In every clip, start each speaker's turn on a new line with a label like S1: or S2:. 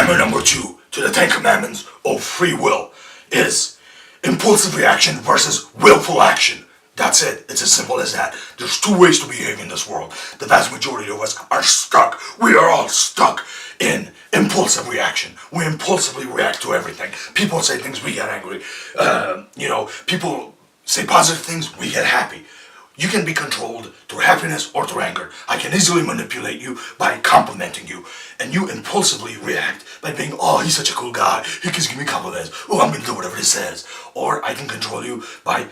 S1: Commandment number 2 to the 10 Commandments of free will is impulsive reaction versus willful action. That's it. It's as simple as that. There's two ways to behave in this world. The vast majority of us are stuck. We are all stuck in impulsive reaction. We impulsively react to everything. People say things, we get angry. People say positive things, we get happy. You can be controlled through happiness or through anger. I can easily manipulate you by complimenting you. And you impulsively react by being, oh, he's such a cool guy. He keeps giving me compliments. Oh, I'm going to do whatever he says. Or I can control you by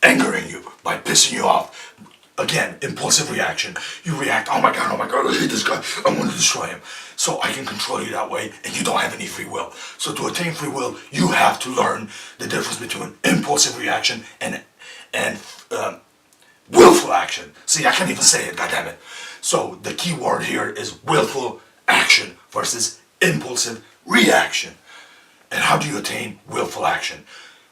S1: angering you, by pissing you off. Again, impulsive reaction. You react, oh my god, I hate this guy. I'm going to destroy him. So I can control you that way, and you don't have any free will. So to attain free will, you have to learn the difference between impulsive reaction and willful action. See, I can't even say it, goddammit. So the key word here is willful action versus impulsive reaction. And how do you attain willful action?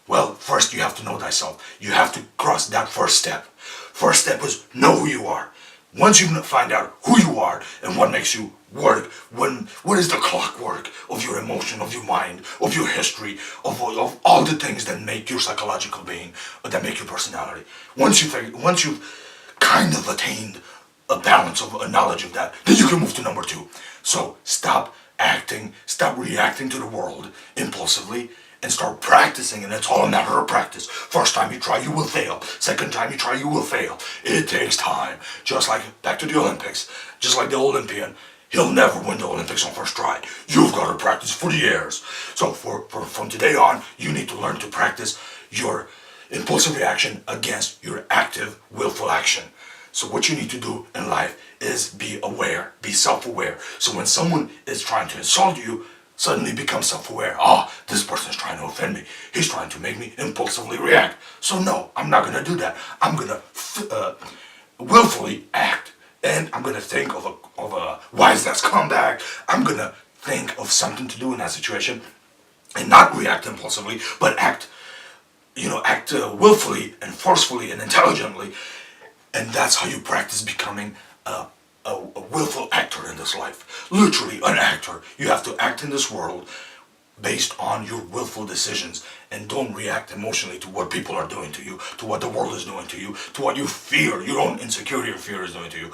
S1: Well, first you have to know thyself. You have to cross that first step. First step is know who you are. Once you find out who you are and what makes you work, what is the clockwork of your emotion, of your mind, of your history, of all the things that make your psychological being, that make your personality. Once you've kind of attained a balance of a knowledge of that, then you can move to number 2. So stop reacting to the world impulsively, and start practicing, and it's all a matter of practice. First time you try, you will fail. Second time you try, you will fail. It takes time. Just like back to the Olympics, just like the Olympian, he'll never win the Olympics on first try. You've got to practice for years. So from today on, you need to learn to practice your impulsive reaction against your active, willful action. So what you need to do in life is be aware, be self-aware. So when someone is trying to insult you, suddenly become self-aware. This person is trying to offend me. He's trying to make me impulsively react. So no, I'm not going to do that. I'm going to willfully act. And I'm going to think of a wise ass comeback. I'm going to think of something to do in that situation. And not react impulsively, but act willfully and forcefully and intelligently. And that's how you practice becoming a willful actor in this life. Literally an actor. You have to act in this world based on your willful decisions, and don't react emotionally to what people are doing to you, to what the world is doing to you, to what you fear, your own insecurity or fear is doing to you.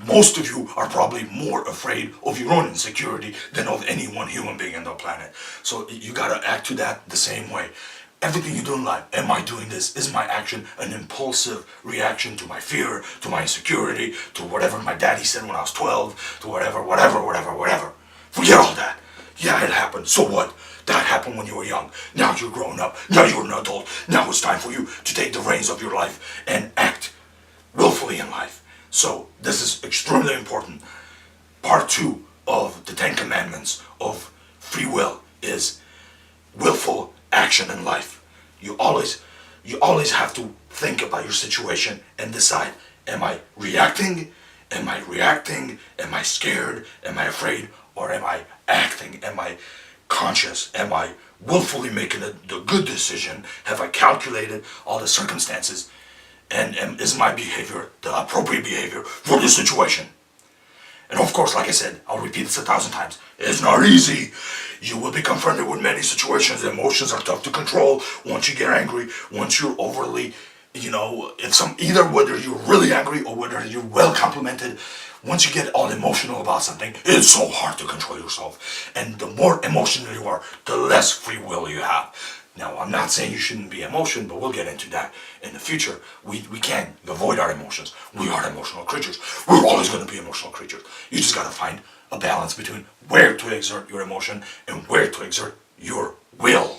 S1: Most of you are probably more afraid of your own insecurity than of any one human being on the planet. So you gotta act to that the same way. Everything you do in life, am I doing this? Is my action an impulsive reaction to my fear, to my insecurity, to whatever my daddy said when I was 12, to whatever. Forget all that. Yeah, it happened. So what? That happened when you were young. Now you're grown up. Now you're an adult. Now it's time for you to take the reins of your life and act willfully in life. So this is extremely important. Part 2 of the 10 Commandments of free will is willful action in life. You always have to think about your situation and decide, am I reacting? Am I reacting? Am I scared? Am I afraid? Or am I acting? Am I conscious? Am I willfully making the good decision? Have I calculated all the circumstances? And is my behavior the appropriate behavior for this situation? And of course, like I said, I'll repeat this 1,000 times. It's not easy. You will be confronted with many situations. Emotions are tough to control. Once you get angry, once you're overly, either whether you're really angry or whether you're well complimented, once you get all emotional about something, it's so hard to control yourself. And the more emotional you are, the less free will you have. Now, I'm not saying you shouldn't be emotional, but we'll get into that in the future. We can't avoid our emotions. We are emotional creatures. We're always going to be emotional creatures. You just got to find a balance between where to exert your emotion and where to exert your will.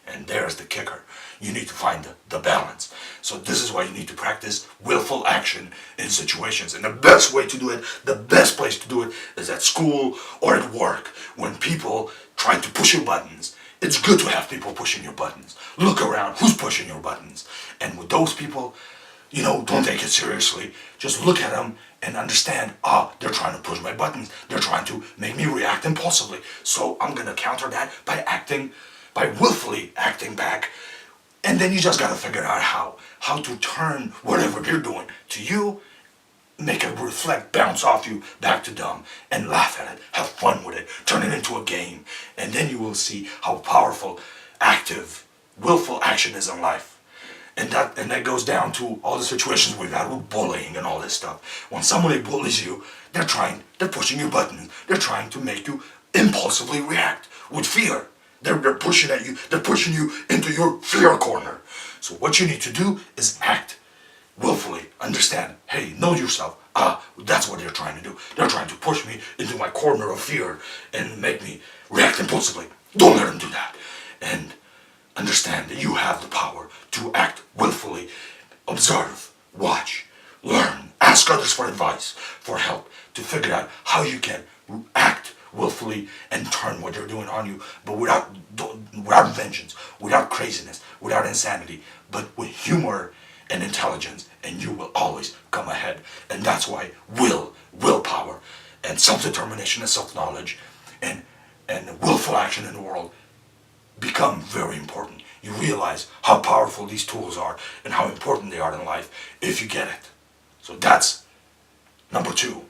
S1: And there's the kicker. You need to find the balance. So this is why you need to practice willful action in situations. And the best way to do it, the best place to do it, is at school or at work. When people try to push your buttons, it's good to have people pushing your buttons. Look around, who's pushing your buttons? And with those people, don't take it seriously. Just look at them and understand, they're trying to push my buttons. They're trying to make me react impulsively. So I'm going to counter that by willfully acting back. And then you just got to figure out how to turn whatever they're doing to you make it reflect, bounce off you back to them, and laugh at it, have fun with it, turn it into a game, and then you will see how powerful, active, willful action is in life. And that goes down to all the situations we've had with bullying and all this stuff. When somebody bullies you, they're pushing your buttons. They're trying to make you impulsively react with fear. They're pushing at you. They're pushing you into your fear corner. So what you need to do is act willfully. Understand. Hey, know yourself. That's what they're trying to do. They're trying to push me into my corner of fear and make me react impulsively. Don't let them do that. And understand that you have the power to act willfully. Observe, watch, learn, ask others for advice, for help, to figure out how you can act willfully and turn what they're doing on you, but without vengeance, without craziness, without insanity, but with humor and intelligence, and you will always come ahead. And that's why willpower, and self-determination and self-knowledge, and willful action in the world become very important. You realize how powerful these tools are and how important they are in life if you get it. So that's number 2.